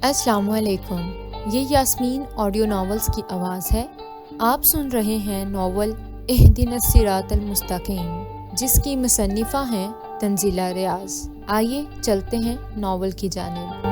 السلام علیکم، یہ یاسمین آڈیو ناولز کی آواز ہے۔ آپ سن رہے ہیں ناول اہدنا الصراط المستقیم، جس کی مصنفہ ہیں تنزیلہ ریاض۔ آئیے چلتے ہیں ناول کی جانب۔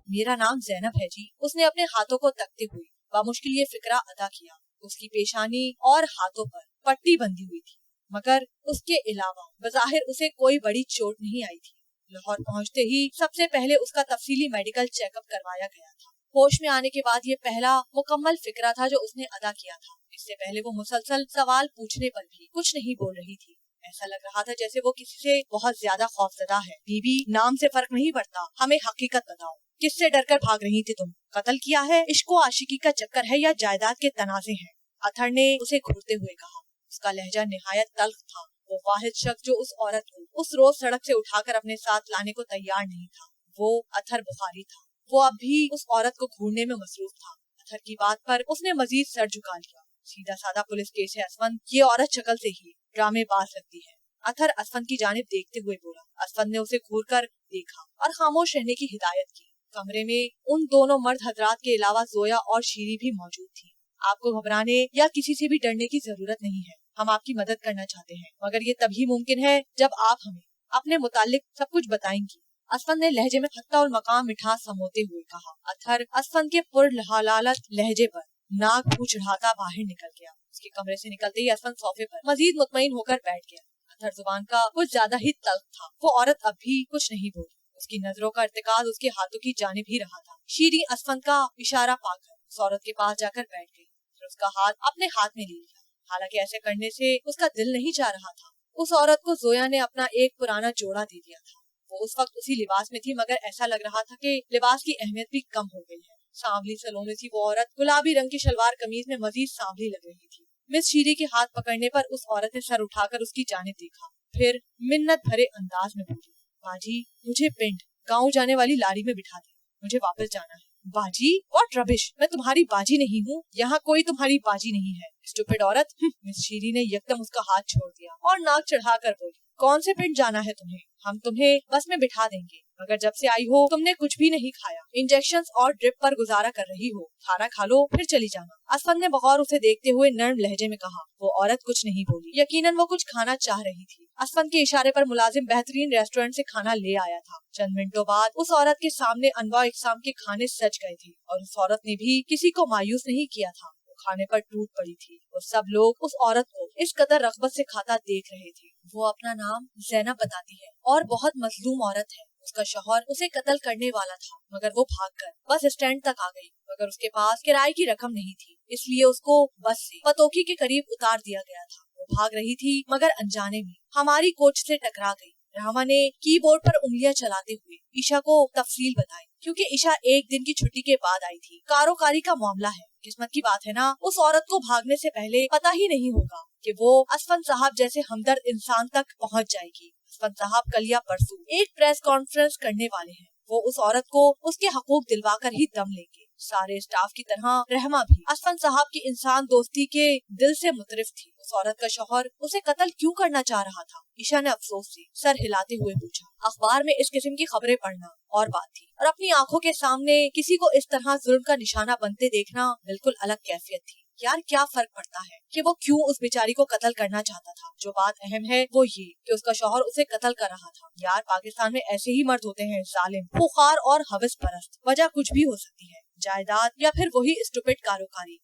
میرا نام زینب ہے جی، اس نے اپنے ہاتھوں کو تکتے ہوئے بامشکل یہ فکرہ ادا کیا۔ اس کی پیشانی اور ہاتھوں پر پٹی بندھی ہوئی تھی، مگر اس کے علاوہ بظاہر اسے کوئی بڑی چوٹ نہیں آئی تھی۔ لاہور پہنچتے ہی سب سے پہلے اس کا تفصیلی میڈیکل چیک اپ کروایا گیا تھا۔ ہوش میں آنے کے بعد یہ پہلا مکمل فکرہ تھا جو اس نے ادا کیا تھا۔ اس سے پہلے وہ مسلسل سوال پوچھنے پر بھی کچھ نہیں بول رہی تھی۔ ایسا لگ رہا تھا جیسے وہ کسی سے بہت زیادہ خوفزدہ ہے۔ بی بی، نام سے فرق نہیں پڑتا، ہمیں حقیقت بتاؤ، کس سے ڈر کر بھاگ رہی تھی تم؟ قتل کیا ہے، عشق و عاشقی کا چکر ہے یا جائیداد کے تنازع ہیں؟ اتھر نے اسے گھورتے ہوئے کہا۔ اس کا لہجہ نہایت تلخ تھا۔ وہ واحد شخص جو اس عورت کو اس روز سڑک سے اٹھا کر اپنے ساتھ لانے کو تیار نہیں تھا، وہ اتھر بخاری تھا۔ وہ اب بھی اس عورت کو گھورنے میں مصروف تھا۔ اتھر کی بات پر اس نے مزید سر جھکا لیا۔ سیدھا سادہ پولیس کیس ہے اسفند، یہ عورت شکل سے ہی ڈرامے باز لگتی ہے۔ اتھر اسفند کی جانب دیکھتے ہوئے بولا۔ اسفند نے اسے گھور کر دیکھا اور خاموش رہنے کی ہدایت کی۔ کمرے میں ان دونوں مرد حضرات کے علاوہ زویا اور شیری بھی موجود تھی۔ آپ کو گھبرانے یا کسی سے بھی ڈرنے کی ضرورت نہیں ہے، ہم آپ کی مدد کرنا چاہتے ہیں، مگر یہ تبھی ممکن ہے جب آپ ہمیں اپنے متعلق سب کچھ بتائیں گی۔ اسفند نے لہجے میں خطہ المقام مٹھاس سموتے ہوئے کہا۔ اتھر اسفند کے پرحلالت لہجے پر ناک منہ چڑھاتا باہر نکل گیا۔ اس کے کمرے سے نکلتے ہی اسفند صوفے پر مزید مطمئن ہو کر بیٹھ گیا۔ اتھر زبان کا کچھ زیادہ ہی تلخ تھا۔ وہ عورت اب بھی کچھ نہیں بولی۔ اس کی نظروں کا ارتکاز اس کے ہاتھوں کی جانب ہی رہا تھا۔ شیری اسفند کا اشارہ پا کر اس عورت کے پاس جا کر بیٹھ گئی، پھر اس کا ہاتھ اپنے ہاتھ میں لے لیا۔ حالانکہ ایسے کرنے سے اس کا دل نہیں چاہ رہا تھا۔ اس عورت کو زویا نے اپنا ایک پرانا جوڑا دے دیا تھا۔ وہ اس وقت اسی لباس میں تھی، مگر ایسا لگ رہا تھا کہ لباس کی اہمیت بھی کم ہو گئی ہے۔ سانولی سلونے سی وہ عورت گلابی رنگ کی شلوار قمیض میں مزید سانولی لگ رہی تھی۔ مس شیری کے ہاتھ پکڑنے پر اس عورت نے سر اٹھا کر اس کی جانب دیکھا، پھر منت بھرے انداز میں بولی، باجی مجھے پنڈ گاؤں جانے والی لاری میں بٹھا دے، مجھے واپس جانا ہے۔ باجی؟ واٹ ربش، میں تمہاری باجی نہیں ہوں، یہاں کوئی تمہاری باجی نہیں ہے، اسٹوپڈ عورت۔ مس شیری نے یکدم اس کا ہاتھ چھوڑ دیا اور ناک چڑھا کر بولی، کون سے پنڈ جانا ہے تمہیں؟ ہم تمہیں بس میں بٹھا دیں گے، مگر جب سے آئی ہو تم نے کچھ بھی نہیں کھایا، انجیکشنز اور ڈرپ پر گزارا کر رہی ہو، کھانا کھا لو پھر چلی جانا۔ اسفند نے بغور اسے دیکھتے ہوئے نرم لہجے میں کہا۔ وہ عورت کچھ نہیں بولی، یقیناً وہ کچھ کھانا چاہ رہی تھی۔ اسفند کے اشارے پر ملازم بہترین ریسٹورینٹ سے کھانا لے آیا تھا۔ چند منٹوں بعد اس عورت کے سامنے انواع اقسام کے کھانے سج گئے تھے، اور اس عورت نے بھی کسی کو مایوس نہیں کیا تھا۔ وہ کھانے پر ٹوٹ پڑی تھی اور سب لوگ اس عورت کو اس قدر رغبت سے کھاتا دیکھ رہے تھے۔ وہ اپنا نام زینب بتاتی ہے اور بہت مظلوم عورت ہے۔ اس کا شوہر اسے قتل کرنے والا تھا، مگر وہ بھاگ کر بس اسٹینڈ تک آ گئی، مگر اس کے پاس کرائے کی رقم نہیں تھی، اس لیے اس کو بس سے پتوکی کے قریب اتار دیا گیا تھا۔ وہ بھاگ رہی تھی مگر انجانے میں ہماری کوچ سے ٹکرا گئی۔ رحمہ نے کی بورڈ پر انگلیاں چلاتے ہوئے عشا کو تفصیل بتائی، کیونکہ عشا ایک دن کی چھٹی کے بعد آئی تھی۔ کاروکاری کا معاملہ ہے، قسمت کی بات ہے نا، اس عورت کو بھاگنے سے پہلے پتہ ہی نہیں ہوگا کہ وہ اسفند صاحب جیسے ہمدرد انسان تک پہنچ جائے گی۔ اسفند صاحب کل یا پرسوں ایک پریس کانفرنس کرنے والے ہیں، وہ اس عورت کو اس کے حقوق دلوا کر ہی دم لیں گے۔ سارے اسٹاف کی طرح رحمہ بھی اسفند صاحب کی انسان دوستی کے دل سے مترف تھی۔ اس عورت کا شوہر اسے قتل کیوں کرنا چاہ رہا تھا؟ عشا نے افسوس سے سر ہلاتے ہوئے پوچھا۔ اخبار میں اس قسم کی خبریں پڑھنا اور بات تھی، اور اپنی آنکھوں کے سامنے کسی کو اس طرح ظلم کا نشانہ بنتے دیکھنا بالکل الگ کیفیت تھی۔ یار کیا فرق پڑتا ہے کہ وہ کیوں اس بیچاری کو قتل کرنا چاہتا تھا، جو بات اہم ہے وہ یہ کہ اس کا شوہر اسے قتل کر رہا تھا۔ یار پاکستان میں ایسے ہی مرد ہوتے ہیں، ظالم، خوخار اور ہوس پرست۔ وجہ کچھ بھی ہو سکتی ہے، جائیداد یا پھر وہی اسٹوپڈ کاروکاری۔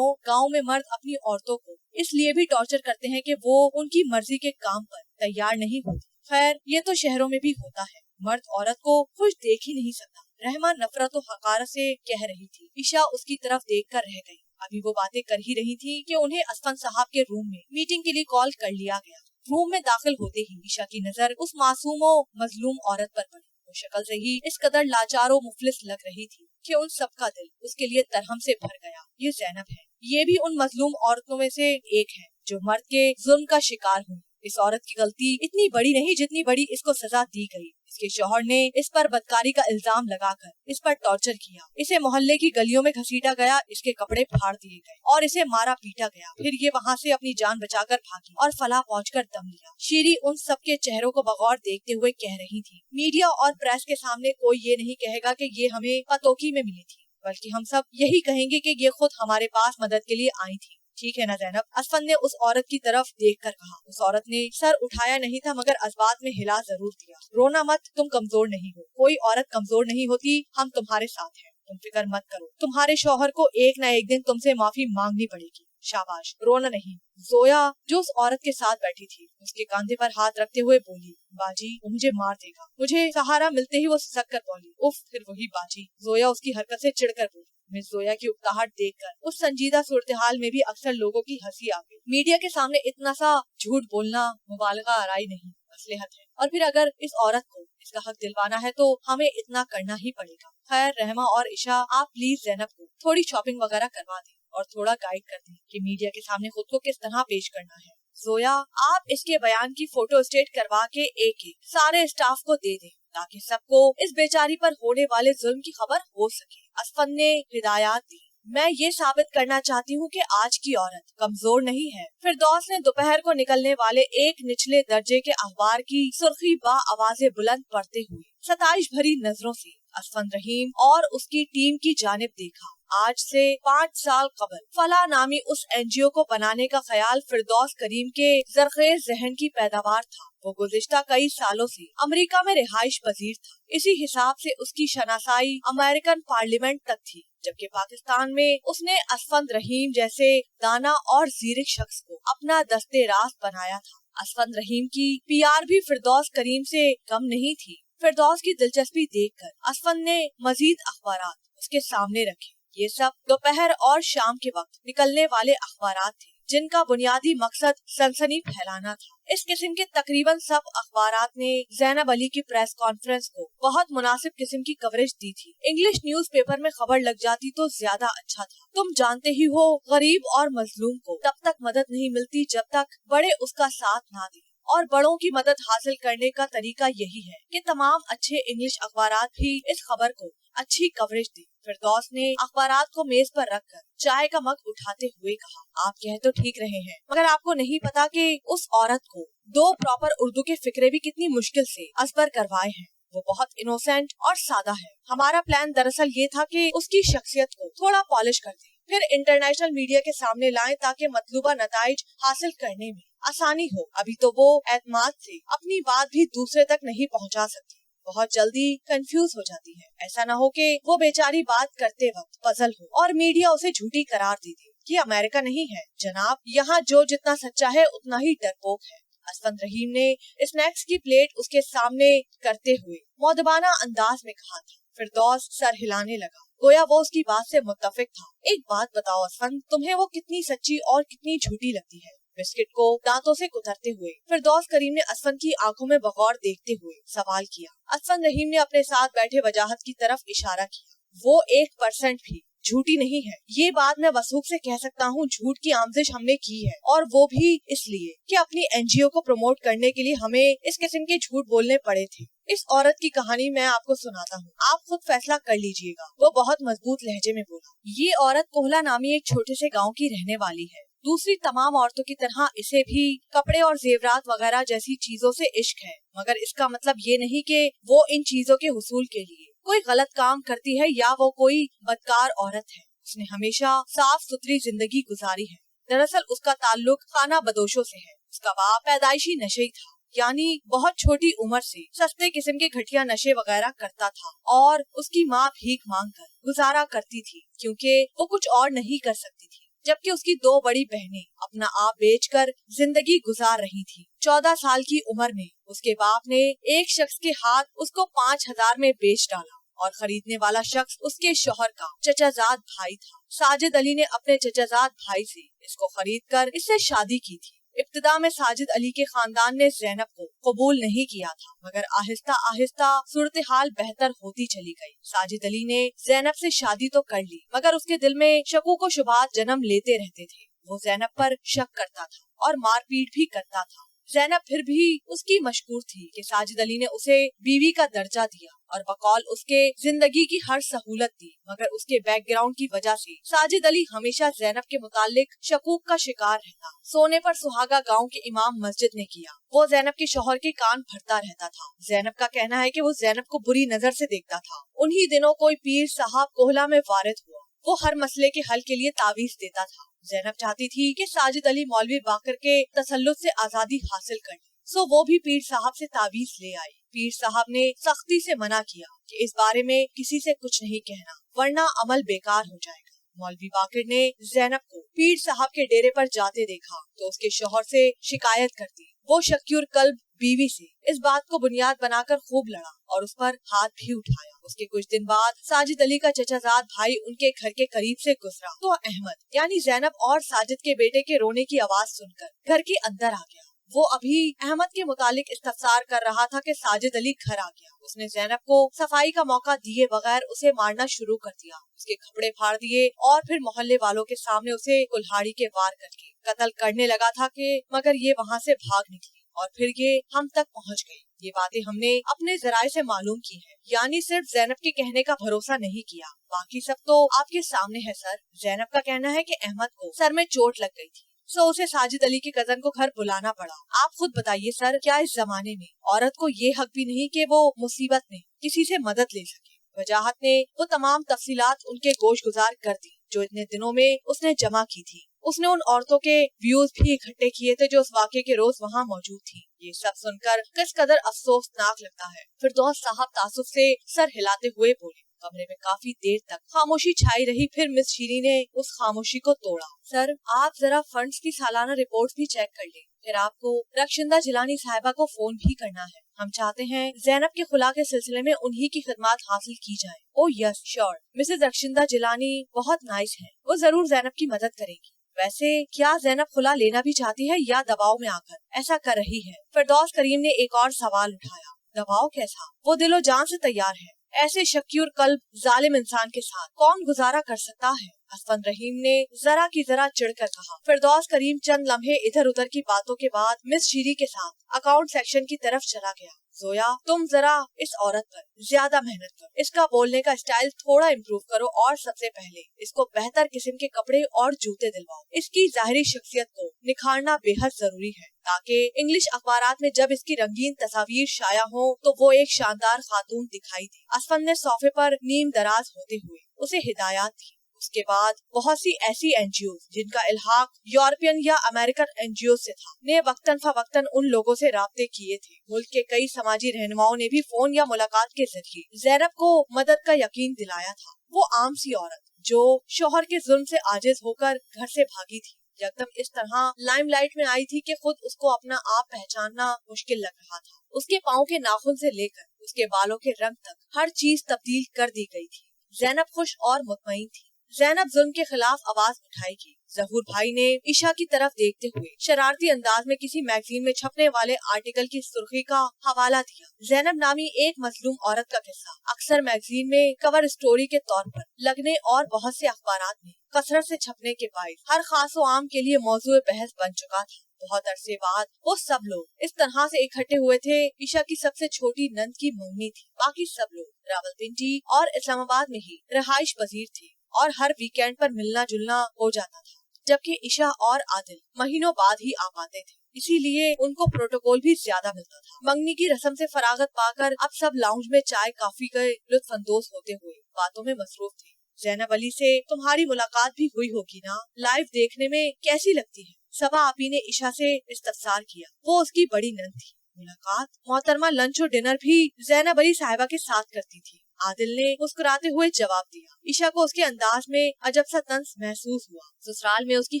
گاؤں میں مرد اپنی عورتوں کو اس لیے بھی ٹارچر کرتے ہیں کہ وہ ان کی مرضی کے کام پر تیار نہیں ہوتی۔ خیر یہ تو شہروں میں بھی ہوتا ہے، مرد عورت کو خوش دیکھ ہی نہیں سکتا۔ رحمہ نفرت و حقارت سے کہہ رہی تھی۔ عشا اس کی طرف دیکھ کر رہ گئی۔ ابھی وہ باتیں کر ہی رہی تھی کہ انہیں اسفند صاحب کے روم میں میٹنگ کے لیے کال کر لیا گیا۔ روم میں داخل ہوتے ہی عشا کی نظر اس معصوم و مظلوم عورت پر پڑی۔ وہ شکل سے ہی اس قدر لاچار و مفلس لگ رہی تھی کہ ان سب کا دل اس کے لیے ترہم سے بھر گیا۔ یہ زینب ہے، یہ بھی ان مظلوم عورتوں میں سے ایک ہے جو مرد کے ظلم کا شکار ہوئی۔ اس عورت کی غلطی اتنی بڑی نہیں جتنی بڑی اس کو سزا دی گئی۔ इसके शौहर ने इस पर बदकारी का इल्जाम लगाकर इस पर टॉर्चर किया। इसे मोहल्ले की गलियों में घसीटा गया, इसके कपड़े फाड़ दिए गए और इसे मारा पीटा गया। फिर ये वहाँ से अपनी जान बचाकर भागी और फलाह पहुंचकर दम लिया। शीरी उन सबके चेहरों को बगौर देखते हुए कह रही थी, मीडिया और प्रेस के सामने कोई ये नहीं कहेगा कि ये हमें पतोकी में मिली थी, बल्कि हम सब यही कहेंगे कि ये खुद हमारे पास मदद के लिए आई थी। ठीक है ना ज़ैनब? असफन ने उस औरत की तरफ देखकर कहा। उस औरत ने सर उठाया नहीं था, मगर जज्बात में हिला जरूर दिया। रोना मत, तुम कमजोर नहीं हो, कोई औरत कमजोर नहीं होती, हम तुम्हारे साथ हैं, तुम फिक्र मत करो। तुम्हारे शौहर को एक न एक दिन तुमसे माफी मांगनी पड़ेगी। शाबाश, रोना नहीं। जोया जो उस औरत के साथ बैठी थी, उसके कंधे पर हाथ रखते हुए बोली, बाजी वो मुझे मार देगा। मुझे सहारा मिलते ही वो सिसक कर बोली, उफ, फिर वही बाजी। जोया उसकी हरकत से चिढ़कर बोली। मिस जोया की उकताहट देखकर उस संजीदा सूरत-ए-हाल में भी अक्सर लोगों की हंसी आ गई। मीडिया के सामने इतना सा झूठ बोलना मुबालगा आराई नहीं, मसलहत है। और फिर अगर इस औरत को इसका हक दिलवाना है तो हमें इतना करना ही पड़ेगा। खैर, रहमा और इशा, आप प्लीज ज़ैनब को थोड़ी शॉपिंग वगैरह करवा दें और थोड़ा गाइड कर दें कि मीडिया के सामने खुद को किस तरह पेश करना है। जोया, आप इसके बयान की फोटो स्टेट करवा के एक सारे स्टाफ को दे दें ताकि सबको इस बेचारी पर होने वाले जुल्म की खबर हो सके। असफन ने हिदायत दी। मैं ये साबित करना चाहती हूँ कि आज की औरत कमजोर नहीं है। फिरदौस ने दोपहर को निकलने वाले एक निचले दर्जे के अखबार की सुर्खी बा आवाज़े बुलंद पढ़ते हुए सताइश भरी नजरों से असफन रहीम और उसकी टीम की जानिब देखा। आज से 5 साल कबल फलाह नामी उस एनजीओ को बनाने का ख्याल फिरदौस करीम के जरखेज जहन की पैदावार था। वो गुज़िश्ता कई सालों से अमेरिका में रिहाइश पजीर था। इसी हिसाब से उसकी शनासाई अमेरिकन पार्लियामेंट तक थी, जबकि पाकिस्तान में उसने असफन रहीम जैसे दाना और ज़ीरक शख्स को अपना दस्ते रास्त बनाया था। असफन रहीम की पीआर भी फिरदौस करीम से कम नहीं थी। फिरदौस की दिलचस्पी देखकर असफन ने मजीद अखबारात उसके सामने रखे। ये सब दोपहर और शाम के वक्त निकलने वाले अखबारात थे, जिनका बुनियादी मकसद सनसनी फैलाना था। इस किस्म के तकरीबन सब अखबारात ने ज़ैनब अली की प्रेस कॉन्फ्रेंस को बहुत मुनासिब किस्म की कवरेज दी थी। इंग्लिश न्यूज़पेपर में खबर लग जाती तो ज्यादा अच्छा था। तुम जानते ही हो, गरीब और मजलूम को तब तक मदद नहीं मिलती जब तक बड़े उसका साथ ना दें, और बड़ों की मदद हासिल करने का तरीका यही है कि तमाम अच्छे इंग्लिश अखबारात भी इस खबर को अच्छी कवरेज दें। फिरदौस ने अखबारात को मेज पर रखकर चाय का मग उठाते हुए कहा, आप कह तो ठीक रहे हैं, मगर आपको नहीं पता कि उस औरत को 2 प्रॉपर उर्दू के फिक्रे भी कितनी मुश्किल से असबर करवाए हैं। वो बहुत इनोसेंट और सादा है। हमारा प्लान दरअसल ये था कि उसकी शख्सियत को थोड़ा पॉलिश कर दें, फिर इंटरनेशनल मीडिया के सामने लाएं ताकि मतलूबा नताइज हासिल करने में आसानी हो। अभी तो वो एतमाद से अपनी बात भी दूसरे तक नहीं पहुंचा सकती, बहुत जल्दी कंफ्यूज हो जाती है। ऐसा न हो कि वो बेचारी बात करते वक्त पजल हो और मीडिया उसे झूठी करार दे दे। ये अमेरिका नहीं है जनाब, यहाँ जो जितना सच्चा है उतना ही डरपोक है। असफन रहीम ने स्नैक्स की प्लेट उसके सामने करते हुए मौदबाना अंदाज में कहा था। फिरदौस सर हिलाने लगा, गोया वो उसकी बात से मुत्तफिक था। एक बात बताओ असफन, तुम्हें वो कितनी सच्ची और कितनी झूठी लगती है? बिस्किट को दांतों से कुतरते हुए फिरदौस करीम ने असफन की आंखों में बगौर देखते हुए सवाल किया। असफन रहीम ने अपने साथ बैठे वजाहत की तरफ इशारा किया। वो 1% भी झूठी नहीं है, ये बात मैं वसूख से कह सकता हूँ। झूठ की आमजिश हमने की है, और वो भी इसलिए कि अपनी एनजीओ को प्रमोट करने के लिए हमें इस किस्म के झूठ बोलने पड़े थे। इस औरत की कहानी मैं आपको सुनाता हूँ, आप खुद फैसला कर लीजिएगा। वो बहुत मजबूत लहजे में बोला। ये औरत कोहला नामी एक छोटे से गाँव की रहने वाली है। दूसरी तमाम औरतों की तरह इसे भी कपड़े और जेवरात वगैरह जैसी चीजों से इश्क है, मगर इसका मतलब ये नहीं कि वो इन चीजों के हुसूल के लिए कोई गलत काम करती है या वो कोई बदकार औरत है। उसने हमेशा साफ सुथरी जिंदगी गुजारी है। दरअसल उसका ताल्लुक खाना बदोशों से है। उसका बाप पैदाइशी नशे था, यानी बहुत छोटी उम्र से सस्ते किस्म के घटिया नशे वगैरह करता था, और उसकी माँ भीख मांगकर गुजारा करती थी क्योंकि वो कुछ और नहीं कर सकती थी। जबकि उसकी 2 बड़ी बहनें अपना आप बेचकर जिंदगी गुजार रही थी। 14 साल की उम्र में उसके बाप ने एक शख्स के हाथ उसको 5000 में बेच डाला, और खरीदने वाला शख्स उसके शौहर का चचाजाद भाई था। साजिद अली ने अपने चचाजाद भाई से इसको खरीदकर इससे शादी की थी। इब्तिदा में साजिद अली के खानदान ने ज़ैनब को कबूल नहीं किया था, मगर आहिस्ता आहिस्ता सूरत हाल बेहतर होती चली गई। साजिद अली ने ज़ैनब से शादी तो कर ली, मगर उसके दिल में शकूक व शुबहात जन्म लेते रहते थे। वो ज़ैनब पर शक करता था और मारपीट भी करता था। ज़ैनब फिर भी उसकी मशकूर थी कि साजिद अली ने उसे बीवी का दर्जा दिया और बकौल उसके जिंदगी की हर सहूलत दी, मगर उसके बैकग्राउंड की वजह से साजिद अली हमेशा ज़ैनब के मुतालिक शकूक का शिकार रहता। सोने पर सुहागा गांव के इमाम मस्जिद ने किया, वो ज़ैनब के शौहर के कान भरता रहता था। ज़ैनब का कहना है कि वो ज़ैनब को बुरी नजर से देखता था। उन्हीं दिनों कोई पीर साहब कोहला में वारिद हुआ, वो हर मसले के हल के लिए तावीज देता था। ज़ैनब चाहती थी कि साजिद अली मौलवी बाकर के तसल्लुत से आजादी हासिल कर ले, सो वो भी पीर साहब से तावीज ले आई। पीर साहब ने सख्ती से मना किया कि इस बारे में किसी से कुछ नहीं कहना, वरना अमल बेकार हो जाएगा। मौलवी बाकर ने ज़ैनब को पीर साहब के डेरे पर जाते देखा तो उसके शौहर से शिकायत कर दी। वो शक्यूर कल्ब बीवी से इस बात को बुनियाद बनाकर खूब लड़ा और उस पर हाथ भी उठाया। उसके कुछ दिन बाद साजिद अली का चचाजाद भाई उनके घर के करीब से गुजरा तो अहमद यानी ज़ैनब और साजिद के बेटे के रोने की आवाज सुनकर घर के अंदर आ गया। वो अभी अहमद के मुतालिक इस्तफसार कर रहा था कि साजिद अली घर आ गया। उसने ज़ैनब को सफाई का मौका दिए बगैर उसे मारना शुरू कर दिया, उसके कपड़े फाड़ दिए और फिर मोहल्ले वालों के सामने उसे कुल्हाड़ी के वार करके कत्ल करने लगा था कि मगर ये वहाँ से भाग निकली और फिर ये हम तक पहुँच गई। ये बातें हमने अपने जराये से मालूम की है, यानी सिर्फ ज़ैनब के कहने का भरोसा नहीं किया, बाकी सब तो आपके सामने है सर। ज़ैनब का कहना है कि अहमद को सर में चोट लग गई थी, सो उसे साजिद अली के कजन को घर बुलाना पड़ा। आप खुद बताइए सर, क्या इस जमाने में औरत को ये हक भी नहीं कि वो मुसीबत में किसी से मदद ले सके? वजाहत ने वो तमाम तफसीलात उनके गोश गुजार कर दी जो इतने दिनों में उसने जमा की थी। उसने उन औरतों के व्यूज भी इकट्ठे किए थे जो उस वाक़े के रोज वहाँ मौजूद थी। ये सब सुनकर किस कदर अफसोसनाक लगता है। फिरदौस साहब तासुफ से सर हिलाते हुए बोले। कमरे में काफी देर तक खामोशी छाई रही, फिर मिस शीरी ने उस खामोशी को तोड़ा। सर, आप जरा फंड्स की सालाना रिपोर्ट भी चेक कर लें, फिर आपको रक्षिंदा जिलानी साहिबा को फोन भी करना है। हम चाहते हैं ज़ैनब के खुला के सिलसिले में उन्हीं की खिदमत हासिल की जाए। Oh yes sure, Mrs Rakhshinda Jilani बहुत नाइस है, वो जरूर ज़ैनब की मदद करेगी। वैसे क्या ज़ैनब खुला लेना भी चाहती है या दबाव में आकर ऐसा कर रही है? फिरदौस करीम ने एक और सवाल उठाया। दबाव कैसा? वो दिलो जान से तैयार है। ऐसे शक्यूर कल्ब जालिम इंसान के साथ कौन गुजारा कर सकता है? असफंद रहीम ने जरा की जरा चिढ़कर कहा। फिरदौस करीम चंद लम्हे इधर उधर की बातों के बाद मिस शीरी के साथ अकाउंट सेक्शन की तरफ चला गया। जोया, तुम जरा इस औरत पर ज्यादा मेहनत करो, इसका बोलने का स्टाइल थोड़ा इम्प्रूव करो और सबसे पहले इसको बेहतर किस्म के कपड़े और जूते दिलवाओ। इसकी जाहिरी शख्सियत को निखारना बेहद जरूरी है ताकि इंग्लिश अखबारात में जब इसकी रंगीन तस्वीर शाया हो तो वो एक शानदार खातून दिखाई दे। असफंद ने सोफे पर नीम दराज होते हुए उसे हिदायत दी। उसके बाद बहुत सी ऐसी एनजीओ जिनका इल्हाक यूरोपियन या अमेरिकन एनजीओ से था ने वक्तन फवक्तन उन लोगों से राब्ते किए थे। मुल्क के कई समाजी रहनुमाओं ने भी फोन या मुलाकात के जरिए ज़ैनब को मदद का यकीन दिलाया था। वो आम सी औरत जो शोहर के जुल्म से आजिज होकर घर से भागी थी, यकदम इस तरह लाइमलाइट में आई थी कि खुद उसको अपना आप पहचानना मुश्किल लग रहा था। उसके पाँव के नाखून से लेकर उसके बालों के रंग तक हर चीज तब्दील कर दी गई थी। ज़ैनब खुश और मुतमईन थी। ज़ैनब जुल्म के खिलाफ आवाज उठाएगी। जहूर भाई ने ईशा की तरफ देखते हुए शरारती अंदाज में किसी मैगजीन में छपने वाले आर्टिकल की सुर्खी का हवाला दिया। ज़ैनब नामी एक मजलूम औरत का किस्सा अक्सर मैगजीन में कवर स्टोरी के तौर पर लगने और बहुत से अखबारात में कसरत से छपने के बाइस हर खास व आम के लिए मौजूद बहस बन चुका था। बहुत अरसे बाद वो सब लोग इस तरह से इकट्ठे हुए थे। ईशा की सबसे छोटी नंद की मंगनी थी। बाकी सब लोग रावलपिंडी और इस्लामाबाद में ही रहाइश पजीर थे और हर वीकेंड पर मिलना जुलना हो जाता था, जबकि ईशा और आदिल महीनों बाद ही आ पाते थे, इसीलिए उनको प्रोटोकॉल भी ज्यादा मिलता था। मंगनी की रस्म से फरागत पाकर अब सब लाउंज में चाय कॉफी के लुत्फानंदोज होते हुए बातों में मसरूफ थे। ज़ैनब अली से तुम्हारी मुलाकात भी हुई होगी ना? लाइव देखने में कैसी लगती है? सबा आपी ने ईशा से इस्तफसार किया। वो उसकी बड़ी नंद थी। मुलाकात? मोहतरमा लंच और डिनर भी ज़ैनब अली साहिबा के साथ करती थी। आदिल ने मुस्कुराते हुए जवाब दिया। ईशा को उसके अंदाज में अजब सा तंज महसूस हुआ। ससुराल में उसकी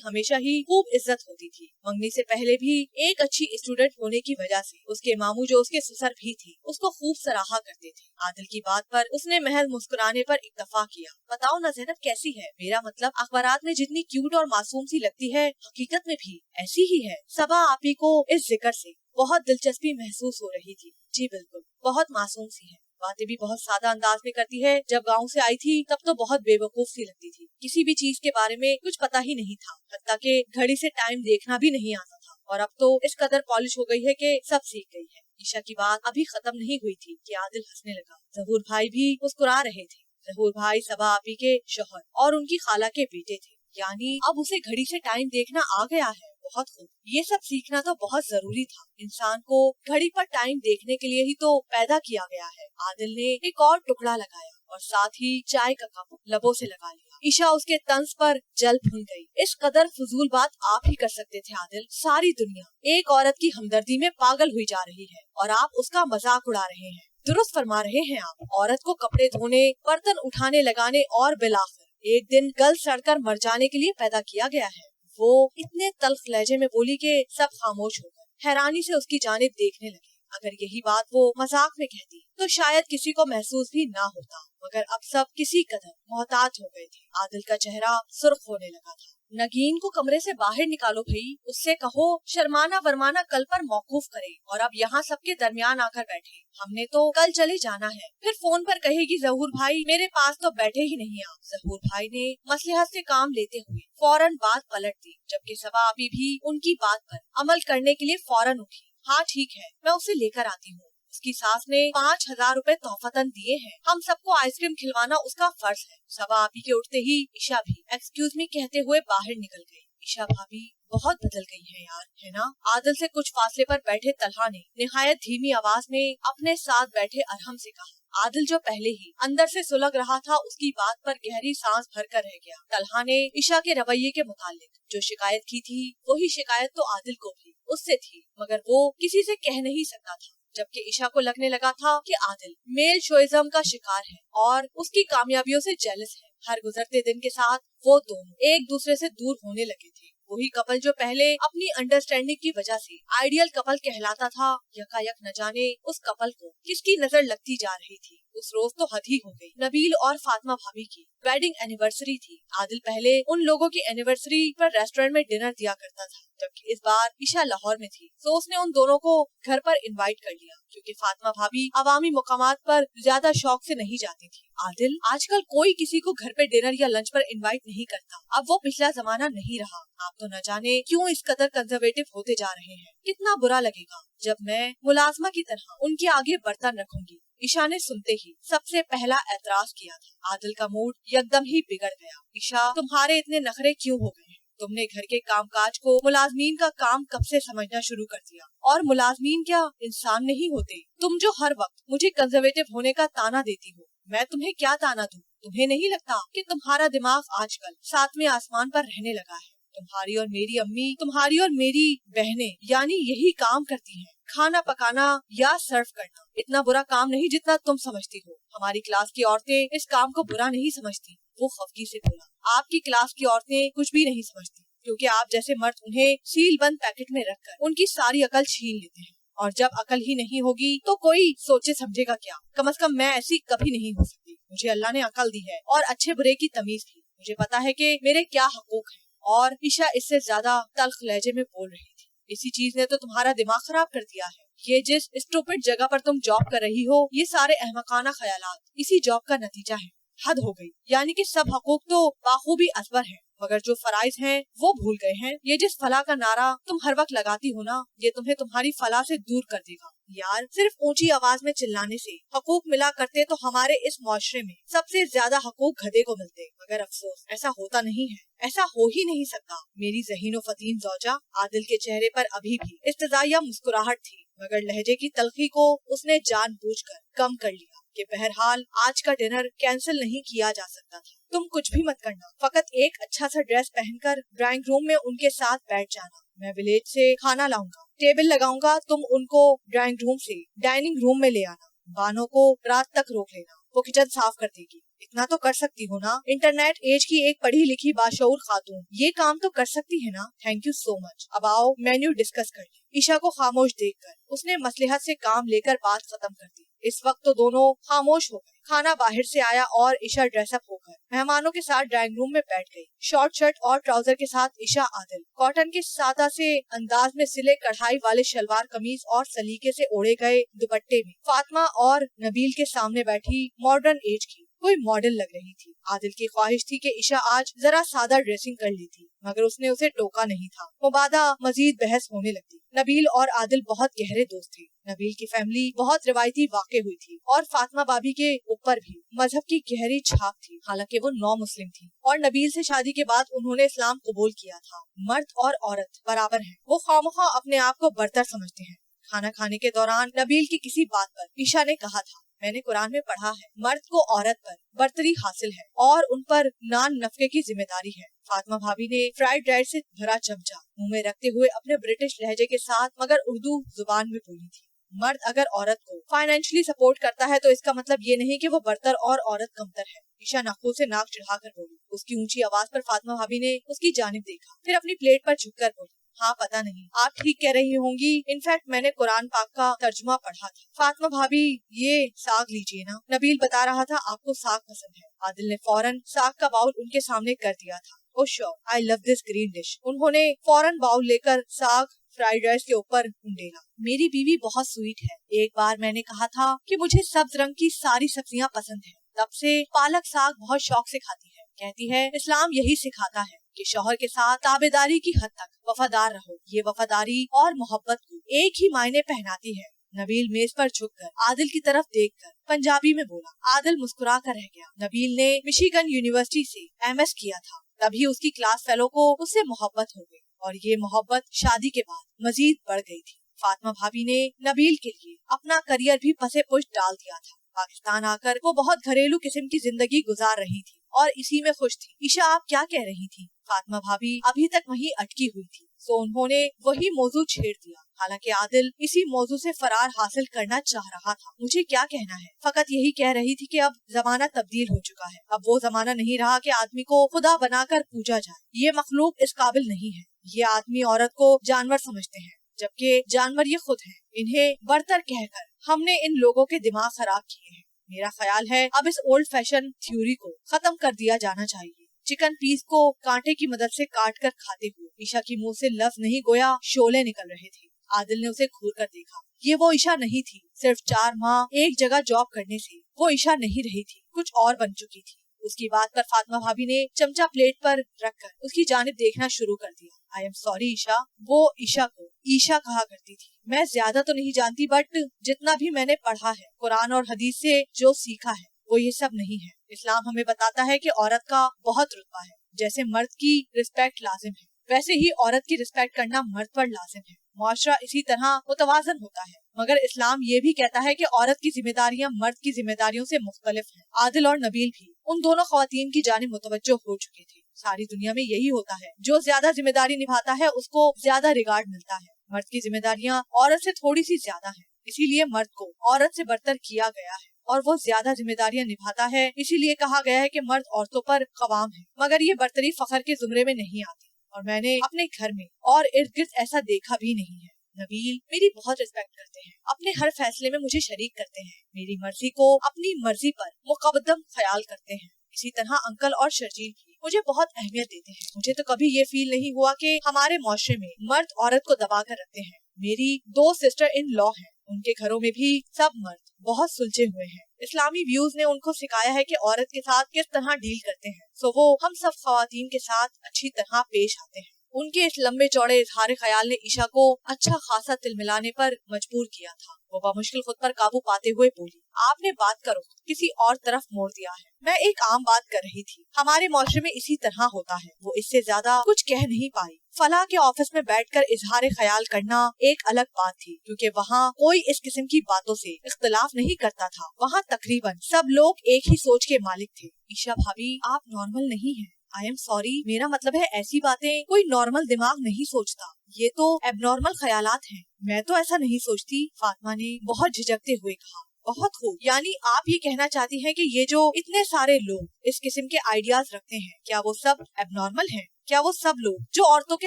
हमेशा ही खूब इज्जत होती थी। मंगनी से पहले भी एक अच्छी स्टूडेंट होने की वजह से उसके मामू जो उसके ससुर भी थे उसको खूब सराहा करते थे। आदिल की बात पर उसने महज मुस्कुराने पर इत्तफा किया। बताओ ना ज़ैनब कैसी है? मेरा मतलब अखबारात में जितनी क्यूट और मासूम सी लगती है हकीकत में भी ऐसी ही है। सबा आपी को इस जिक्र से बहुत दिलचस्पी महसूस हो रही थी। जी बिल्कुल, बहुत मासूम सी है, बातें भी बहुत सादा अंदाज में करती है। जब गांव से आई थी तब तो बहुत बेवकूफ सी लगती थी। किसी भी चीज के बारे में कुछ पता ही नहीं था, हत्ता के घड़ी से टाइम देखना भी नहीं आता था और अब तो इस कदर पॉलिश हो गई है कि सब सीख गई है। ईशा की बात अभी खत्म नहीं हुई थी कि आदिल हंसने लगा। जहूर भाई भी मुस्कुरा रहे थे। जहूर भाई सबा आपी के शौहर और उनकी खाला के बेटे थे, यानी अब उसे घड़ी से टाइम देखना आ गया है। बहुत खूब, ये सब सीखना तो बहुत जरूरी था। इंसान को घड़ी पर टाइम देखने के लिए ही तो पैदा किया गया है। आदिल ने एक और टुकड़ा लगाया और साथ ही चाय का कप लबों से लगा लिया। ईशा उसके तंज पर जल भुन गई। इस कदर फजूल बात आप ही कर सकते थे आदिल। सारी दुनिया एक औरत की हमदर्दी में पागल हुई जा रही है और आप उसका मजाक उड़ा रहे हैं। दुरुस्त फरमा रहे हैं आप। औरत को कपड़े धोने, बर्तन उठाने लगाने और बिलाकर एक दिन गल सड़कर मर जाने के लिए पैदा किया गया है। वो इतने तल्ख लहजे में बोली कि सब खामोश हो गए, हैरानी से उसकी जानिब देखने लगे। अगर यही बात वो मजाक में कहती तो शायद किसी को महसूस भी ना होता, मगर अब सब किसी कदर मोहतात हो गए थे। आदिल का चेहरा सुर्ख होने लगा था। नगीन को कमरे से बाहर निकालो भई, उससे कहो शर्माना वरमाना कल पर मौकूफ करे और अब यहाँ सबके दरमियान आकर बैठे। हमने तो कल चले जाना है, फिर फोन पर कहेगी जहूर भाई मेरे पास तो बैठे ही नहीं आप। जहूर भाई ने मसलहत से काम लेते हुए फौरन बात पलट दी, जबकि सबा आपी भी उनकी बात पर अमल करने के लिए फौरन उठी। हाँ ठीक है, मैं उसे लेकर आती हूँ। उसकी सास ने 5,000 रुपए तोहफतन दिए हैं। हम सबको आइसक्रीम खिलवाना उसका फर्ज है। सबा आपी के उठते ही ईशा भी एक्सक्यूज मी कहते हुए बाहर निकल गई। ईशा भाभी बहुत बदल गई है यार, है ना? आदिल से कुछ फासले पर बैठे तलहा ने निहायत धीमी आवाज में अपने साथ बैठे अरहम से कहा। आदिल जो पहले ही अंदर से सुलग रहा था, उसकी बात पर गहरी सांस भरकर रह गया। तलहा ने ईशा के रवैये के मुतालिक जो शिकायत की थी, वही शिकायत तो आदिल को भी उससे थी, मगर वो किसी से कह नहीं सकता था। जबकि ईशा को लगने लगा था कि आदिल मेल शोइज्म का शिकार है और उसकी कामयाबियों से जेलस है। हर गुजरते दिन के साथ वो दोनों एक दूसरे से दूर होने लगे थे। वही कपल जो पहले अपनी अंडरस्टैंडिंग की वजह से आइडियल कपल कहलाता था, यकायक न जाने उस कपल को किसकी नजर लगती जा रही थी। उस रोज तो हद ही हो गई। नबील और फातिमा भाभी की वेडिंग एनिवर्सरी थी। आदिल पहले उन लोगों की एनिवर्सरी पर रेस्टोरेंट में डिनर दिया करता था, जबकि इस बार ईशा लाहौर में थी, तो उसने उन दोनों को घर पर इनवाइट कर लिया, क्योंकि फातिमा भाभी अवामी मुकामात पर ज्यादा शौक से नहीं जाती थी। आदिल आजकल कोई किसी को घर पे डिनर या लंच पर इनवाइट नहीं करता। अब वो पिछला जमाना नहीं रहा। आप तो न जाने क्यों इस कदर कंजर्वेटिव होते जा रहे हैं। कितना बुरा लगेगा जब मैं मुलाजमा की तरह उनके आगे बर्तन रखूंगी। ईशा ने सुनते ही सबसे पहला एतराज किया था। आदिल का मूड एकदम ही बिगड़ गया। ईशा, तुम्हारे इतने नखरे क्यों हो गए हैं? तुमने घर के कामकाज को मुलाजमीन का काम कब से समझना शुरू कर दिया? और मुलाजमीन क्या इंसान नहीं होते? तुम जो हर वक्त मुझे कंजर्वेटिव होने का ताना देती हो, मैं तुम्हें क्या ताना दूं? तुम्हें नहीं लगता कि तुम्हारा दिमाग आजकल सातवें आसमान पर रहने लगा है? तुम्हारी और मेरी अम्मी, तुम्हारी और मेरी बहनें यानी यही काम करती हैं, खाना पकाना या सर्व करना। इतना बुरा काम नहीं जितना तुम समझती हो। हमारी क्लास की औरतें इस काम को बुरा नहीं समझती। वो खफगी से बोला। आपकी क्लास की औरतें कुछ भी नहीं समझती, क्योंकि आप जैसे मर्द उन्हें सील बंद पैकेट में रखकर उनकी सारी अकल छीन लेते हैं। और जब अकल ही नहीं होगी तो कोई सोचे समझेगा क्या? कम से कम मैं ऐसी कभी नहीं हो सकती। मुझे अल्लाह ने अकल दी है और अच्छे बुरे की तमीज भी। मुझे पता है कि मेरे क्या हकूक हैं। और ईशा इससे ज्यादा तल्ख लहजे में बोल रही थी। इसी चीज ने तो तुम्हारा दिमाग खराब कर दिया है। ये जिस स्टूपिड जगह पर तुम जॉब कर रही हो, ये सारे अहमकाना ख्यालात इसी जॉब का नतीजा है। हद हो गई। यानी कि सब हकूक तो बाखूबी असबर हैं, मगर जो फराइज हैं वो भूल गए हैं। ये जिस फलाह का नारा तुम हर वक्त लगाती हो ना, ये तुम्हें तुम्हारी फलाह से दूर कर देगा। यार, सिर्फ ऊंची आवाज में चिल्लाने से हकूक मिला करते तो हमारे इस मुआशरे में सबसे ज्यादा हकूक गधे को मिलते, मगर अफसोस ऐसा होता नहीं है। ऐसा हो ही नहीं सकता। मेरी ज़हीनो फतीन ज़ौजा। आदिल के चेहरे पर अभी भी इस्तज़ाया मुस्कुराहट थी, मगर लहजे की तलखी को उसने जानबूझकर कम कर लिया कि बहरहाल आज का डिनर कैंसिल नहीं किया जा सकता था। तुम कुछ भी मत करना, फकत एक अच्छा सा ड्रेस पहनकर ड्राइंग रूम में उनके साथ बैठ जाना। मैं विलेज से खाना लाऊंगा, टेबल लगाऊंगा, तुम उनको ड्राइंग रूम से डाइनिंग रूम में ले आना। बानो को रात तक रोक लेना, वो किचन साफ कर देगी। इतना तो कर सकती हो ना? इंटरनेट एज की एक पढ़ी लिखी बाशऊर खातून ये काम तो कर सकती है ना? Thank you so much. अब आओ मेन्यू डिस्कस कर ले। ईशा को खामोश देखकर उसने मसलहत से काम लेकर बात खत्म कर दी। इस वक्त तो दोनों खामोश हो गए। खाना बाहर से आया और ईशा ड्रेसअप होकर मेहमानों के साथ ड्राइंग रूम में बैठ गई। शॉर्ट शर्ट और ट्राउजर के साथ ईशा आदिल कॉटन के सादा से अंदाज में सिले कढ़ाई वाले शलवार कमीज और सलीके से ओढ़े गए दुपट्टे में फातिमा और नबील के सामने बैठी मॉडर्न एज की कोई मॉडल लग रही थी। आदिल की ख्वाहिश थी कि ईशा आज जरा सादा ड्रेसिंग कर लेती, मगर उसने उसे टोका नहीं था। मुबादा मजीद बहस होने लगती। नबील और आदिल बहुत गहरे दोस्त थे। नबील की फैमिली बहुत रिवायती वाक़े हुई थी और फातिमा भाभी के ऊपर भी मजहब की गहरी छाप थी। हालांकि वो नौ मुस्लिम थी और नबील से शादी के बाद उन्होंने इस्लाम कबूल किया था। मर्द और औरत बराबर हैं। वो खामखा अपने आप को बरतर समझते हैं। खाना खाने के दौरान नबील की किसी बात पर ईशा ने कहा था, मैंने कुरान में पढ़ा है मर्द को औरत पर बर्तरी हासिल है और उन पर नान नफके की जिम्मेदारी है। फातिमा भाभी ने फ्राइड राइस से भरा चमचा मुंह में रखते हुए अपने ब्रिटिश लहजे के साथ मगर उर्दू जुबान में बोली थी। मर्द अगर औरत को फाइनेंशियली सपोर्ट करता है तो इसका मतलब ये नहीं कि वो बर्तर और औरत कमतर है। ईशा नाखून से नाक चढ़ाकर बोली। उसकी ऊंची आवाज पर फातिमा भाभी ने उसकी जानिब देखा, फिर अपनी प्लेट पर झुककर बोली, हाँ पता नहीं, आप ठीक कह रही होंगी। इनफैक्ट मैंने कुरान पाक का तर्जुमा पढ़ा था। फातिमा भाभी ये साग लीजिए ना, नबील बता रहा था आपको साग पसंद है। आदिल ने फौरन साग का बाउल उनके सामने कर दिया था। Oh sure, I love this green dish. उन्होंने फौरन बाउल लेकर साग फ्राइड राइस के ऊपर उंडेला। मेरी बीवी बहुत स्वीट है। एक बार मैंने कहा था कि मुझे सब्ज रंग की सारी सब्जियां पसंद है, तब से पालक साग बहुत शौक से खाती है। कहती है इस्लाम यही सिखाता है कि शौहर के साथ ताबेदारी की हद तक वफादार रहो। ये वफादारी और मोहब्बत को एक ही मायने पहनाती है। नबील मेज पर झुककर आदिल की तरफ देखकर पंजाबी में बोला। आदिल मुस्कुरा कर रह गया। नबील ने मिशिगन यूनिवर्सिटी से MS किया था, तभी उसकी क्लास फेलो को उससे मोहब्बत हो गई और ये मोहब्बत शादी के बाद मजीद बढ़ गई थी। फातिमा भाभी ने नबील के लिए अपना करियर भी पसे पुश डाल दिया था। पाकिस्तान आकर वो बहुत घरेलू किस्म की जिंदगी गुजार रही थी और इसी में खुश थी। ईशा आप क्या कह रही थी? फातिमा भाभी अभी तक वहीं अटकी हुई थी, सो उन्होंने वही मौजू छेड़ दिया। हालांकि आदिल इसी मौजू से फरार हासिल करना चाह रहा था। मुझे क्या कहना है, फकत यही कह रही थी कि अब जमाना तब्दील हो चुका है। अब वो जमाना नहीं रहा कि आदमी को खुदा बनाकर पूजा जाए। ये मखलूक इस काबिल नहीं है। ये आदमी औरत को जानवर समझते हैं, जबकि जानवर ये खुद हैं। इन्हें बर्तर कहकर हमने इन लोगों के दिमाग खराब किए हैं। मेरा ख्याल है अब इस ओल्ड फैशन थ्योरी को खत्म कर दिया जाना चाहिए। चिकन पीस को कांटे की मदद से काट कर खाते हुए ईशा की मुंह से लफ्ज नहीं गोया शोले निकल रहे थे। आदिल ने उसे घूर कर देखा। ये वो ईशा नहीं थी। सिर्फ 4 माह एक जगह जॉब करने से वो ईशा नहीं रही थी, कुछ और बन चुकी थी। उसकी बात पर फातिमा भाभी ने चमचा प्लेट पर रखकर उसकी जानिब देखना शुरू कर दिया। I am sorry Isha. वो ईशा को ईशा कहा करती थी। मैं ज्यादा तो नहीं जानती, बट जितना भी मैंने पढ़ा है कुरान और हदीस से जो सीखा है वो ये सब नहीं है। इस्लाम हमें बताता है कि औरत का बहुत रुतबा है। जैसे मर्द की रिस्पेक्ट लाजिम है, वैसे ही औरत की रिस्पेक्ट करना मर्द पर लाजिम है। मुआशरा इसी तरह मुतवाजन होता है। मगर इस्लाम ये भी कहता है कि औरत की जिम्मेदारियां मर्द की जिम्मेदारियों से मुख्तलिफ हैं। आदिल और नबील भी उन दोनों खवातीन की जानिब मुतवज्जो हो चुके थे। सारी दुनिया में यही होता है, जो ज्यादा जिम्मेदारी निभाता है उसको ज्यादा रिगार्ड मिलता है। मर्द की जिम्मेदारियां औरत से थोड़ी सी ज्यादा है, इसीलिए मर्द को औरत से बरतर किया गया है और वो ज्यादा जिम्मेदारियां निभाता है, इसीलिए कहा गया है कि मर्द औरतों पर कवाम है। मगर ये बरतरी फखर के जुमरे में नहीं आती और मैंने अपने घर में और इर्द गिर्द ऐसा देखा भी नहीं है। नबील मेरी बहुत रिस्पेक्ट करते हैं, अपने हर फैसले में मुझे शरीक करते हैं, मेरी मर्जी को अपनी मर्जी पर मुकद्दम ख्याल करते हैं। इसी तरह अंकल और शर्जील भी मुझे बहुत अहमियत देते हैं। मुझे तो कभी ये फील नहीं हुआ कि हमारे मुआशरे में मर्द औरत को दबा कर रखते हैं। मेरी 2 सिस्टर इन लॉ हैं, उनके घरों में भी सब मर्द बहुत सुलझे हुए हैं। इस्लामी व्यूज ने उनको सिखाया है कि औरत के साथ किस तरह डील करते हैं, सो वो हम सब खवातीन के साथ अच्छी तरह पेश आते हैं। उनके इस लंबे चौड़े इजहार ख्याल ने ईशा को अच्छा खासा तिलमिलाने पर मजबूर किया था। वो बामुश्किल खुद पर काबू पाते हुए बोली, आपने बात का रुख किसी और तरफ मोड़ दिया है। मैं एक आम बात कर रही थी, हमारे मुआशरे में इसी तरह होता है। वो इससे ज्यादा कुछ कह नहीं पाई। फलाह के ऑफिस में बैठकर इजहार ख्याल करना एक अलग बात थी, क्योंकि वहाँ कोई इस किस्म की बातों से इख्तिलाफ नहीं करता था। वहाँ तकरीबन सब लोग एक ही सोच के मालिक थे। ईशा भाभी आप नॉर्मल नहीं है। आई एम सॉरी, मेरा मतलब है ऐसी बातें कोई नॉर्मल दिमाग नहीं सोचता, ये तो एबनॉर्मल ख्यालात हैं। मैं तो ऐसा नहीं सोचती, फातिमा ने बहुत झिझकते हुए कहा। बहुत खूब, यानी आप ये कहना चाहती हैं कि ये जो इतने सारे लोग इस किस्म के आइडियाज रखते हैं, क्या वो सब एबनॉर्मल हैं? क्या वो सब लोग जो औरतों के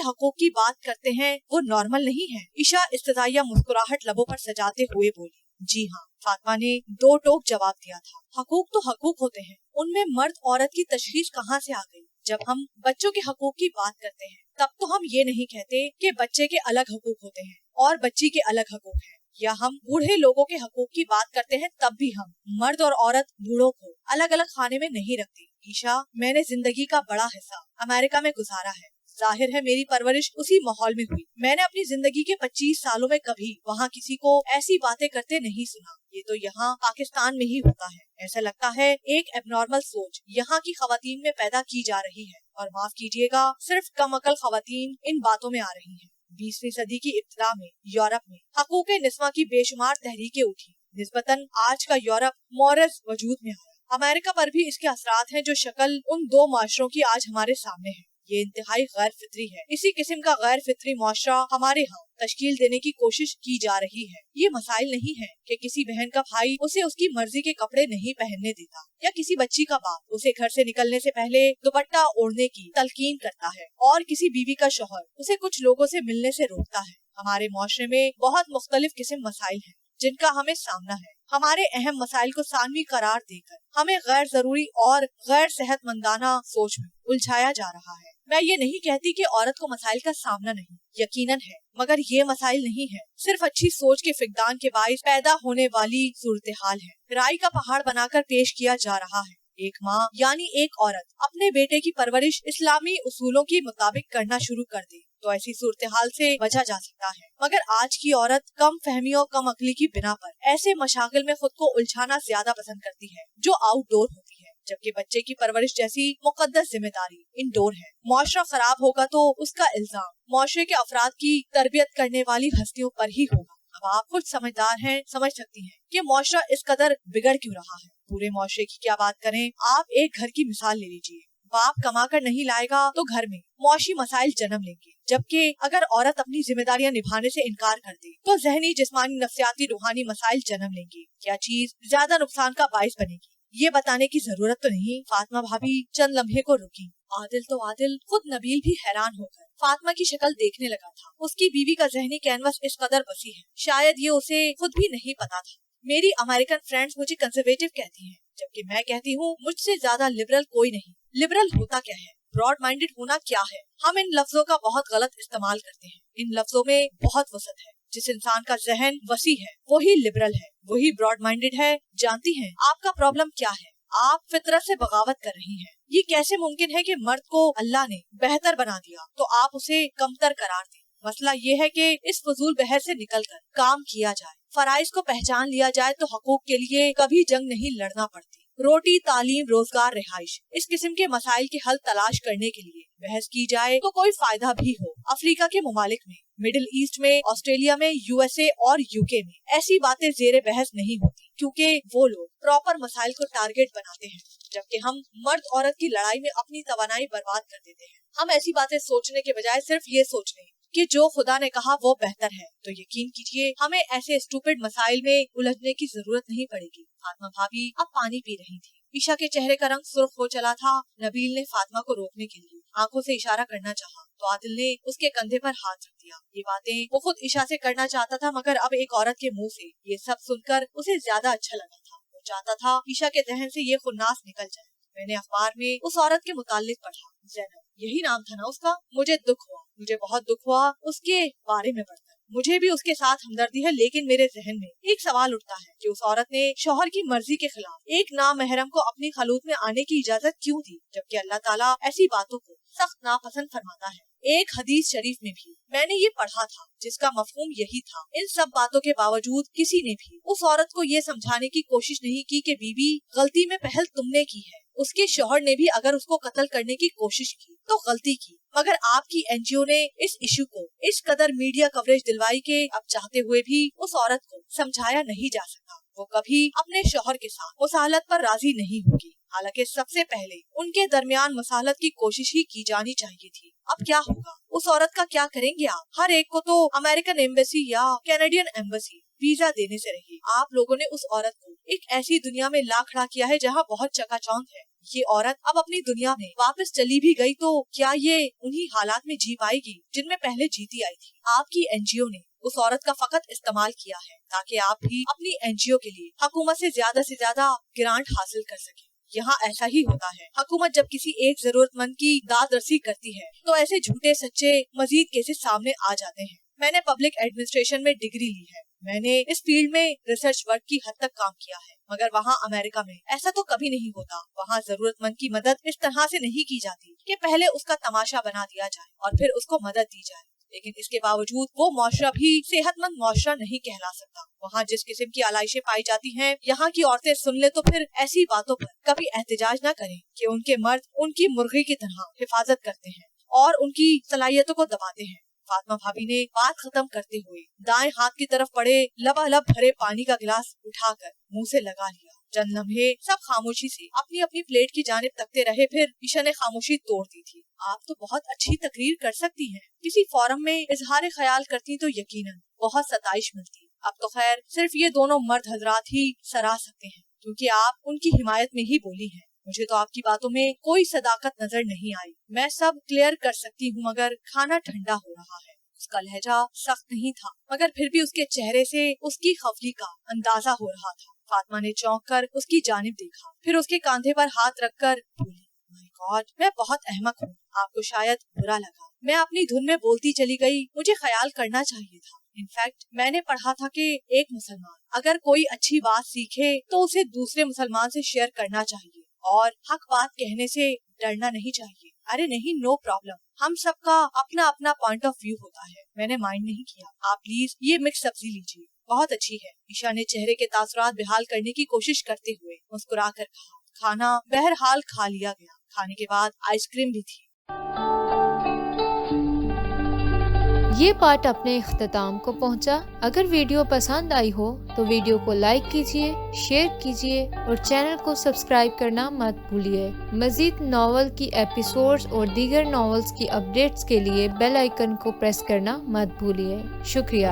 हकूक की बात करते हैं वो नॉर्मल नहीं है? ईशा इस्तदाइया मुस्कुराहट लबों पर सजाते हुए बोली, जी हाँ। फातिमा ने 2 टोक जवाब दिया था। हकूक तो हकूक होते हैं, उनमें मर्द औरत की तशखीस कहाँ से आ गई? जब हम बच्चों के हकूक की बात करते हैं तब तो हम ये नहीं कहते कि बच्चे के अलग हकूक होते हैं और बच्ची के अलग हकूक हैं। या हम बूढ़े लोगों के हकूक की बात करते हैं तब भी हम मर्द और औरत बूढ़ों को अलग अलग खाने में नहीं रखती। ईशा, मैंने जिंदगी का बड़ा हिस्सा अमेरिका में गुजारा है। जाहिर है मेरी परवरिश उसी माहौल में हुई। मैंने अपनी जिंदगी के 25 सालों में कभी वहाँ किसी को ऐसी बातें करते नहीं सुना। ये तो यहाँ पाकिस्तान में ही होता है। ऐसा लगता है एक एबनॉर्मल सोच यहाँ की खवातीन में पैदा की जा रही है, और माफ कीजिएगा सिर्फ कम अकल खवातीन इन बातों में आ रही हैं। 20वीं सदी की इब्तिदा में यूरोप में हकूक़े निस्वा की बेशुमार तहरीकें उठी। निस्बतन आज का यूरोप मॉरस वजूद में आया। अमेरिका पर भी इसके असरात हैं, जो शक्ल उन दो माशरों की आज हमारे सामने है। ये इंतहाई गैर फितरी है। इसी किस्म का गैर फितरी मुआशरा हमारे यहाँ तश्कील देने की कोशिश की जा रही है। ये मसाइल नहीं है कि किसी बहन का भाई उसे उसकी मर्जी के कपड़े नहीं पहनने देता, या किसी बच्ची का बाप उसे घर से निकलने से पहले दुपट्टा ओढ़ने की तलकीन करता है, और किसी बीवी का शौहर उसे कुछ लोगों से मिलने से रोकता है। हमारे मुआशरे में बहुत मुख्तलिफ किस्म मसाइल हैं जिनका हमें सामना है। हमारे अहम मसाइल को सानवी करार देकर हमें गैर जरूरी और गैर सेहतमंदाना सोच में उलझाया जा रहा है। मैं ये नहीं कहती कि औरत को मसाइल का सामना नहीं, यकीनन है, मगर ये मसाइल नहीं है, सिर्फ अच्छी सोच के फिकदान के बाइस पैदा होने वाली सूरत हाल है। राई का पहाड़ बनाकर पेश किया जा रहा है। एक माँ यानी एक औरत अपने बेटे की परवरिश इस्लामी उसूलों के मुताबिक करना शुरू कर दे तो ऐसी सूरत हाल से बचा जा सकता है, मगर आज की औरत कम फहमी और कम अकली की बिना पर ऐसे मशागिल में खुद को उलझाना ज्यादा पसंद करती है जो आउटडोर होती है, जबकि बच्चे की परवरिश जैसी मुकद्दस जिम्मेदारी इंडोर है। मुआशरा खराब होगा तो उसका इल्जाम मुआशरे के अफराद की तरबियत करने वाली हस्तियों पर ही होगा। अब आप खुद समझदार हैं, समझ सकती हैं कि मुआशरा इस कदर बिगड़ क्यों रहा है। पूरे मुआशरे की क्या बात करें, आप एक घर की मिसाल ले लीजिए। बाप कमा कर नहीं लाएगा तो घर में मुआशी मसाइल जन्म लेंगे, जबकि अगर औरत अपनी जिम्मेदारियां निभाने से इनकार कर दे तो जहनी, जिस्मानी, नफ्सियाती, रूहानी मसाइल जन्म लेंगे। क्या चीज ज्यादा नुकसान का बाइस बनेगी, ये बताने की जरूरत तो नहीं। फातिमा भाभी चंद लम्हे को रुकी। आदिल तो आदिल, खुद नबील भी हैरान होकर फातिमा की शक्ल देखने लगा था। उसकी बीवी का जहनी कैनवस इस कदर वसी है, शायद ये उसे खुद भी नहीं पता था। मेरी अमेरिकन फ्रेंड्स मुझे कंजर्वेटिव कहती हैं, जबकि मैं कहती हूँ मुझसे ज्यादा लिबरल कोई नहीं। लिबरल होता क्या है, ब्रॉड माइंडेड होना क्या है? हम इन लफ्जों का बहुत गलत इस्तेमाल करते हैं। इन लफ्जों में बहुत वसत है। जिस इंसान का जहन वसी है वही लिबरल है, वही ब्रॉड माइंडेड है। जानती हैं आपका प्रॉब्लम क्या है? आप फितरत से बगावत कर रही हैं। ये कैसे मुमकिन है कि मर्द को अल्लाह ने बेहतर बना दिया तो आप उसे कमतर करार दें? मसला ये है कि इस फजूल बहस से निकलकर काम किया जाए, फराइज को पहचान लिया जाए तो हकूक के लिए कभी जंग नहीं लड़ना पड़ती। रोटी, तालीम, रोजगार, रिहाइश, इस किस्म के मसाइल के हल तलाश करने के लिए बहस की जाए तो कोई फायदा भी हो। अफ्रीका के ममालिक में, मिडिल ईस्ट में, ऑस्ट्रेलिया में, यूएसए और यूके में ऐसी बातें जेरे बहस नहीं होती, क्योंकि वो लोग प्रॉपर मसाइल को टारगेट बनाते हैं, जबकि हम मर्द औरत की लड़ाई में अपनी तवानाई बर्बाद कर देते हैं। हम ऐसी बातें सोचने के बजाय सिर्फ ये सोच रहे हैं कि जो खुदा ने कहा वो बेहतर है, तो यकीन कीजिए हमें ऐसे स्टूपिड मसाइल में उलझने की जरूरत नहीं पड़ेगी। फातिमा भाभी अब पानी पी रही थी। ईशा के चेहरे का रंग सुर्ख हो चला था। नबील ने फातिमा को रोकने के लिए आंखों से इशारा करना चाहा तो आदिल ने उसके कंधे पर हाथ रख दिया। ये बातें वो खुद ईशा से करना चाहता था, मगर अब एक औरत के मुंह से ये सब सुनकर उसे ज्यादा अच्छा लगा था। वो चाहता था ईशा के जहन से ये खुन्नास निकल जाए। मैंने अखबार में उस औरत के मुतालिक पढ़ा, ज़ैनब, यही नाम था ना उसका? मुझे बहुत दुख हुआ उसके बारे में पढ़कर। मुझे भी उसके साथ हमदर्दी है, लेकिन मेरे जहन में एक सवाल उठता है कि उस औरत ने शौहर की मर्जी के खिलाफ एक नामहरम को अपनी खलूत में आने की इजाजत क्यों दी, जबकि अल्लाह ताला ऐसी बातों को सख्त नापसंद फरमाता है। एक हदीस शरीफ में भी मैंने ये पढ़ा था जिसका मफहूम यही था। इन सब बातों के बावजूद किसी ने भी उस औरत को ये समझाने की कोशिश नहीं की कि बीबी, गलती में पहल तुमने की है। उसके शौहर ने भी अगर उसको कत्ल करने की कोशिश की तो गलती की, मगर आपकी एनजीओ ने इस इशू को इस कदर मीडिया कवरेज दिलवाई के अब चाहते हुए भी उस औरत को समझाया नहीं जा सका। वो कभी अपने शौहर के साथ मुसाहलत पर राजी नहीं होगी, हालांकि सबसे पहले उनके दरमियान मुसाहलत की कोशिश ही की जानी चाहिए थी। अब क्या होगा? उस औरत का क्या करेंगे आप? हर एक को तो अमेरिकन एम्बेसी या कैनेडियन एम्बेसी वीजा देने से रही। आप लोगों ने उस औरत को एक ऐसी दुनिया में ला खड़ा किया है जहाँ बहुत चकाचौंध है। ये औरत अब अपनी दुनिया में वापस चली भी गई तो क्या ये उन्हीं हालात में जी पाएगी जिनमें पहले जीती आई थी? आपकी एनजीओ ने उस औरत का फकत इस्तेमाल किया है ताकि आप भी अपनी एनजीओ के लिए हुकूमत से ज्यादा ग्रांट हासिल कर सके। यहाँ ऐसा ही होता है। हुकूमत जब किसी एक जरूरतमंद की दाद रसी करती है तो ऐसे झूठे सच्चे मजीद केसेस सामने आ जाते हैं। मैंने पब्लिक एडमिनिस्ट्रेशन में डिग्री ली है। میں نے اس فیلڈ میں ریسرچ ورک کی حد تک کام کیا ہے، مگر وہاں امریکہ میں ایسا تو کبھی نہیں ہوتا۔ وہاں ضرورت مند کی مدد اس طرح سے نہیں کی جاتی کہ پہلے اس کا تماشا بنا دیا جائے اور پھر اس کو مدد دی جائے۔ لیکن اس کے باوجود وہ معاشرہ بھی صحت مند معاشرہ نہیں کہلا سکتا۔ وہاں جس قسم کی آلائشیں پائی جاتی ہیں، یہاں کی عورتیں سن لے تو پھر ایسی باتوں پر کبھی احتجاج نہ کریں کہ ان کے مرد ان کی مرغی کی طرح حفاظت کرتے ہیں اور ان کی صلاحیتوں کو دباتے ہیں۔ فاطمہ بھابی نے بات ختم کرتے ہوئے دائیں ہاتھ کی طرف پڑے لبالب بھرے پانی کا گلاس اٹھا کر منہ سے لگا لیا۔ چند لمحے سب خاموشی سے اپنی اپنی پلیٹ کی جانب تکتے رہے، پھر عشا نے خاموشی توڑ دی تھی۔ آپ تو بہت اچھی تقریر کر سکتی ہیں، کسی فورم میں اظہار خیال کرتی تو یقیناً بہت ستائش ملتی۔ اب تو خیر صرف یہ دونوں مرد حضرات ہی سراہ سکتے ہیں، کیونکہ آپ ان کی حمایت میں ہی بولی ہیں۔ مجھے تو آپ کی باتوں میں کوئی صداقت نظر نہیں آئی۔ میں سب کلیئر کر سکتی ہوں، مگر کھانا ٹھنڈا ہو رہا ہے۔ اس کا لہجہ سخت نہیں تھا، مگر پھر بھی اس کے چہرے سے اس کی خفلی کا اندازہ ہو رہا تھا۔ فاطمہ نے چونک کر اس کی جانب دیکھا، پھر اس کے کاندھے پر ہاتھ رکھ کر بولی، مائی گاڈ، میں بہت احمق ہوں۔ آپ کو شاید برا لگا، میں اپنی دھن میں بولتی چلی گئی۔ مجھے خیال کرنا چاہیے تھا۔ انفیکٹ میں نے پڑھا تھا کہ ایک مسلمان اگر کوئی اچھی بات سیکھے تو اسے دوسرے مسلمان سے شیئر کرنا چاہیے اور حق بات کہنے سے ڈرنا نہیں چاہیے۔ ارے نہیں، نو پرابلم، ہم سب کا اپنا اپنا پوائنٹ آف ویو ہوتا ہے۔ میں نے مائنڈ نہیں کیا۔ آپ پلیز یہ مکس سبزی لیجیے، بہت اچھی ہے۔ عشا نے چہرے کے تاثرات بحال کرنے کی کوشش کرتے ہوئے مسکرا کر کہا۔ کھانا بہرحال کھا لیا گیا۔ کھانے کے بعد آئس کریم بھی تھی۔ یہ پارٹ اپنے اختتام کو پہنچا۔ اگر ویڈیو پسند آئی ہو تو ویڈیو کو لائک کیجیے، شیئر کیجیے اور چینل کو سبسکرائب کرنا مت بھولیے۔ مزید ناول کی ایپیسوڈز اور دیگر ناولز کی اپڈیٹس کے لیے بیل آئیکن کو پریس کرنا مت بھولیے۔ شکریہ۔